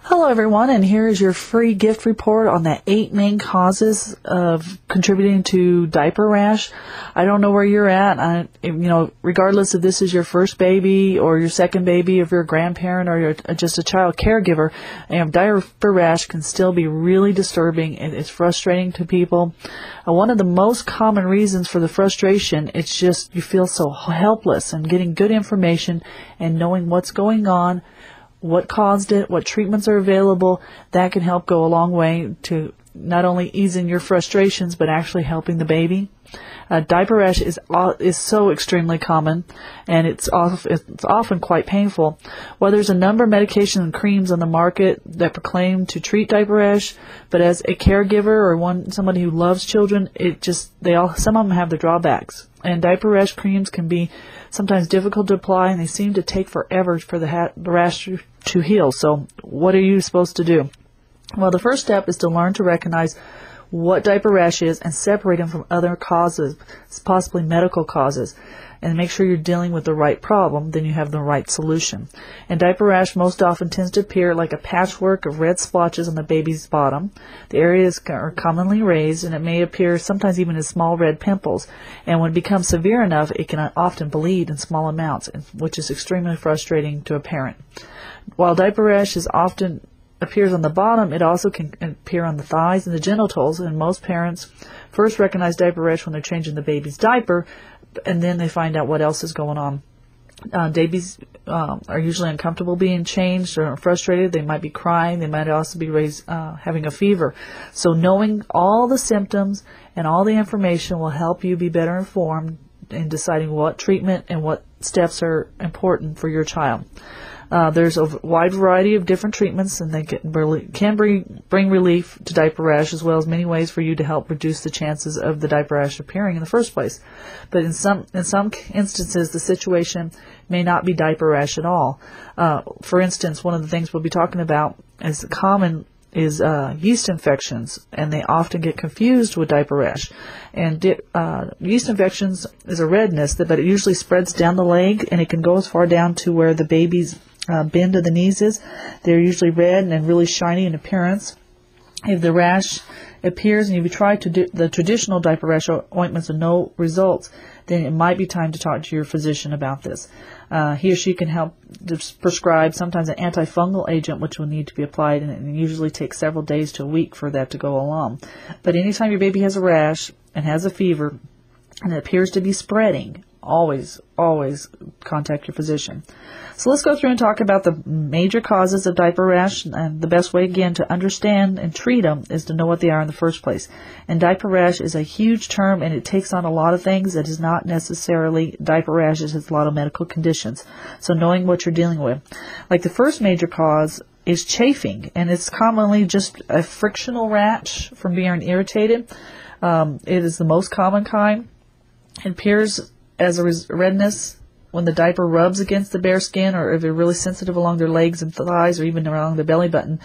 Hello everyone, and here is your free gift report on the 8 main causes of contributing to diaper rash. I don't know where you're at. Regardless if this is your first baby or your second baby, if you're a grandparent or you're just a child caregiver, diaper rash can still be really disturbing and it's frustrating to people. One of the most common reasons for the frustration, it's just you feel so helpless, and getting good information and knowing what's going on, what caused it, what treatments are available, that can help go a long way to not only easing your frustrations, but actually helping the baby. Diaper rash is so extremely common, and it's often quite painful. While there's a number of medications and creams on the market that proclaim to treat diaper rash, but as a caregiver or somebody who loves children, some of them have the drawbacks. And diaper rash creams can be sometimes difficult to apply, and they seem to take forever for the rash to heal. So what are you supposed to do? Well, the first step is to learn to recognize what diaper rash is and separate them from other causes, possibly medical causes, and make sure you're dealing with the right problem, then you have the right solution. And diaper rash most often tends to appear like a patchwork of red splotches on the baby's bottom. The areas are commonly raised, and it may appear sometimes even as small red pimples. And when it becomes severe enough, it can often bleed in small amounts, which is extremely frustrating to a parent. While diaper rash often appears on the bottom, it also can appear on the thighs and the genitals, and most parents first recognize diaper rash when they're changing the baby's diaper, and then they find out what else is going on. Babies are usually uncomfortable being changed or frustrated. They might be crying. They might also be having a fever. So knowing all the symptoms and all the information will help you be better informed in deciding what treatment and what steps are important for your child. There's a wide variety of different treatments, and they can bring relief to diaper rash, as well as many ways for you to help reduce the chances of the diaper rash appearing in the first place. But in some instances, the situation may not be diaper rash at all. For instance, one of the things we'll be talking about is common is yeast infections, and they often get confused with diaper rash. And yeast infections is a redness, but it usually spreads down the leg, and it can go as far down to where the baby's bend of the knees is. They're usually red and really shiny in appearance. If the rash appears and you've tried the traditional diaper rash ointments with no results, then it might be time to talk to your physician about this. He or she can help prescribe sometimes an antifungal agent, which will need to be applied, and it usually takes several days to a week for that to go along. But anytime your baby has a rash and has a fever and it appears to be spreading, always contact your physician. So let's go through and talk about the major causes of diaper rash. And the best way, again, to understand and treat them is to know what they are in the first place. And diaper rash is a huge term, and it takes on a lot of things. It is not necessarily diaper rash. It has a lot of medical conditions. So knowing what you're dealing with. Like the first major cause is chafing, and it's commonly just a frictional rash from being irritated. It is the most common kind. It appears as a redness when the diaper rubs against the bare skin, or if they're really sensitive along their legs and thighs, or even along the belly button.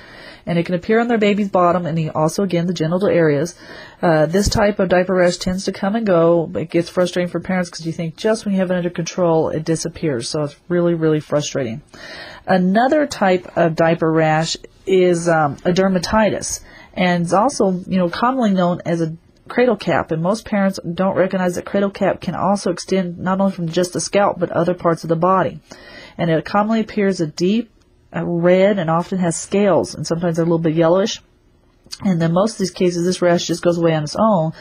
And it can appear on their baby's bottom, and also, again, the genital areas. This type of diaper rash tends to come and go. It gets frustrating for parents because you think just when you have it under control, it disappears. So it's really, really frustrating. Another type of diaper rash is a dermatitis, and it's also, commonly known as a cradle cap, and most parents don't recognize that cradle cap can also extend not only from just the scalp but other parts of the body. And it commonly appears a deep red and often has scales, and sometimes they're a little bit yellowish. And in most of these cases, this rash just goes away on its own,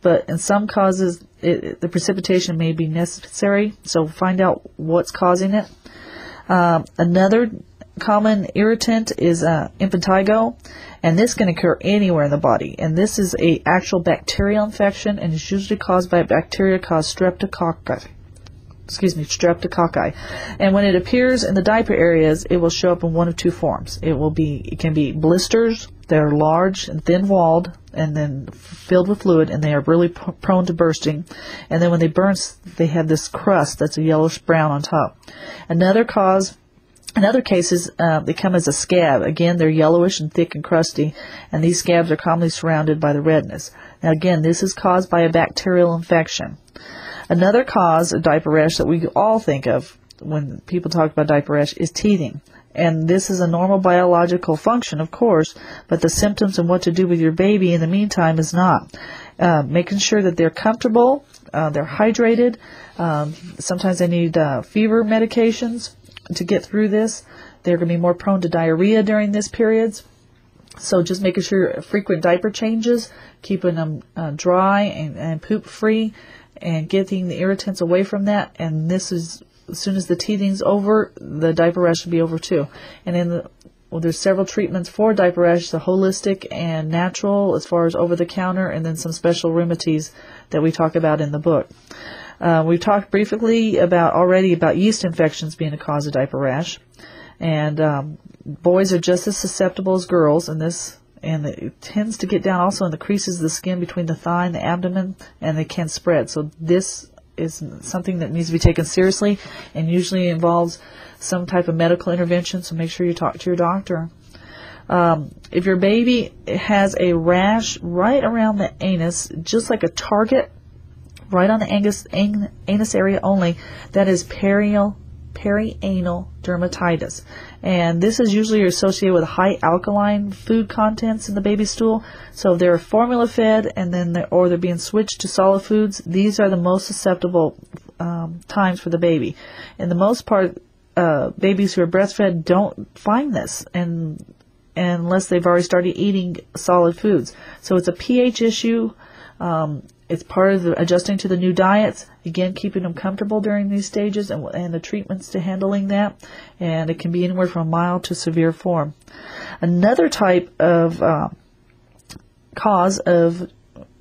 but in some causes the precipitation may be necessary, so find out what's causing it. Another common irritant is impetigo, and this can occur anywhere in the body. And this is a actual bacterial infection, and is usually caused by a bacteria called streptococci. And when it appears in the diaper areas, it will show up in one of two forms. It can be blisters. They're large and thin-walled, and then filled with fluid, and they are really prone to bursting. And then when they burst, they have this crust that's a yellowish brown on top. In other cases, they come as a scab. Again, they're yellowish and thick and crusty, and these scabs are commonly surrounded by the redness. Now, again, this is caused by a bacterial infection. Another cause of diaper rash that we all think of when people talk about diaper rash is teething. And this is a normal biological function, of course, but the symptoms and what to do with your baby in the meantime is not. Making sure that they're comfortable, they're hydrated. Sometimes they need fever medications to get through this. They're going to be more prone to diarrhea during this period. So just making sure frequent diaper changes, keeping them dry and poop-free, and getting the irritants away from that. And this is, as soon as the teething's over, the diaper rash should be over too. And there's several treatments for diaper rash, the holistic and natural as far as over-the-counter, and then some special remedies that we talk about in the book. We've talked briefly already about yeast infections being a cause of diaper rash. And boys are just as susceptible as girls in this, and it tends to get down also in the creases of the skin between the thigh and the abdomen, and they can spread. So this is something that needs to be taken seriously and usually involves some type of medical intervention, so make sure you talk to your doctor. If your baby has a rash right around the anus, just like a target, right on the anus area only, that is perianal dermatitis. And this is usually associated with high alkaline food contents in the baby's stool. So if they're formula fed or they're being switched to solid foods, these are the most susceptible times for the baby. And the most part, babies who are breastfed don't find this unless they've already started eating solid foods. So it's a pH issue. It's part of adjusting to the new diets, again, keeping them comfortable during these stages and the treatments to handling that. And it can be anywhere from mild to severe form. Another type of cause of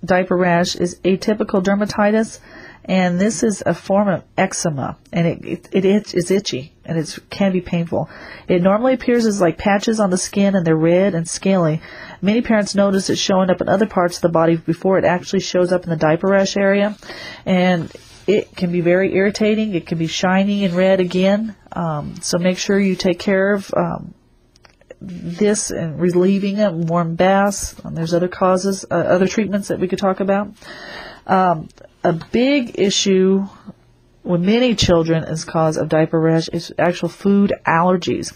diaper rash is atypical dermatitis. And this is a form of eczema, and it's itchy, and it can be painful. It normally appears as like patches on the skin, and they're red and scaly. Many parents notice it showing up in other parts of the body before it actually shows up in the diaper rash area, and it can be very irritating. It can be shiny and red again, so make sure you take care of this and relieving it, warm baths. There's other causes, other treatments that we could talk about. A big issue with many children as cause of diaper rash is actual food allergies.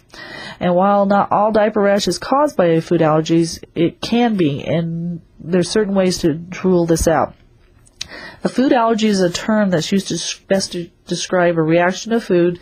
And while not all diaper rash is caused by food allergies, it can be, and there's certain ways to rule this out. A food allergy is a term that's used to best describe a reaction to food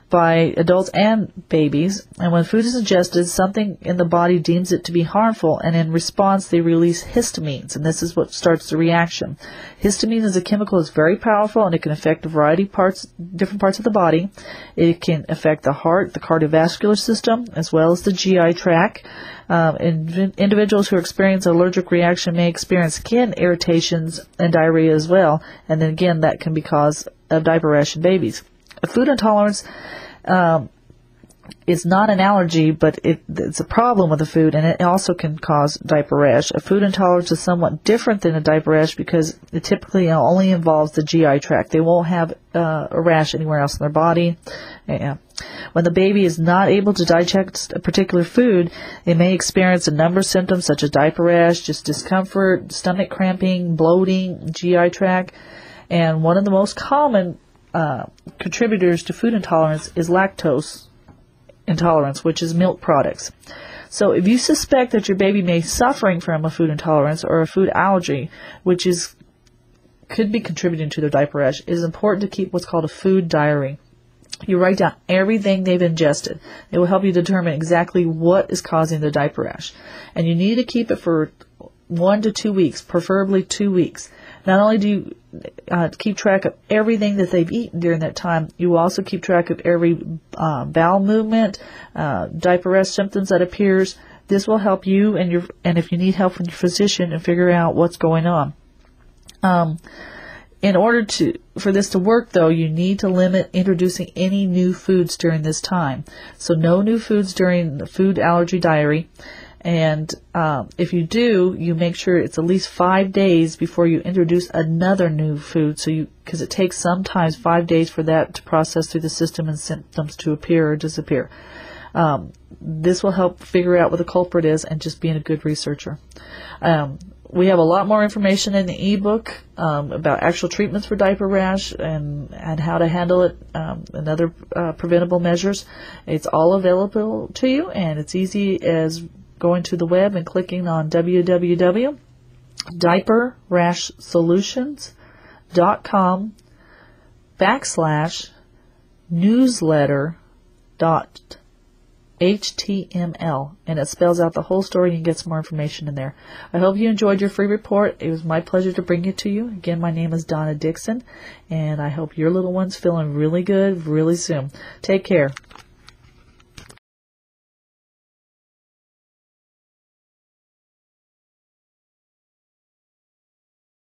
by adults and babies, and when food is ingested, something in the body deems it to be harmful, and in response they release histamines, and this is what starts the reaction. Histamine is a chemical that's very powerful, and it can affect a variety of different parts of the body. It can affect the heart, the cardiovascular system, as well as the GI tract. Individuals who experience an allergic reaction may experience skin irritations and diarrhea as well, and then again that can be cause of diaper rash in babies. A food intolerance is not an allergy, but it's a problem with the food, and it also can cause diaper rash. A food intolerance is somewhat different than a diaper rash because it typically only involves the GI tract. They won't have a rash anywhere else in their body. Yeah. When the baby is not able to digest a particular food, they may experience a number of symptoms such as diaper rash, just discomfort, stomach cramping, bloating, GI tract, and one of the most common contributors to food intolerance is lactose intolerance, which is milk products. So if you suspect that your baby may be suffering from a food intolerance or a food allergy, which could be contributing to their diaper rash, it is important to keep what's called a food diary. You write down everything they've ingested. It will help you determine exactly what is causing the diaper rash. And you need to keep it for 1 to 2 weeks, preferably 2 weeks. Not only do you keep track of everything that they've eaten during that time, you will also keep track of every bowel movement, diaper rash symptoms that appears. This will help you and if you need help from your physician and figure out what's going on. In order for this to work, though, you need to limit introducing any new foods during this time. So no new foods during the food allergy diary. And if you do, you make sure it's at least 5 days before you introduce another new food. Because it takes sometimes 5 days for that to process through the system and symptoms to appear or disappear. This will help figure out what the culprit is and just being a good researcher. We have a lot more information in the ebook about actual treatments for diaper rash and how to handle it and other preventable measures. It's all available to you, and it's easy as going to the web and clicking on www.diaperrashsolutions.com/newsletter.html, and it spells out the whole story, and you get some more information in there. I hope you enjoyed your free report. It was my pleasure to bring it to you. Again, my name is Donna Dixon, and I hope your little one's feeling really good really soon. Take care.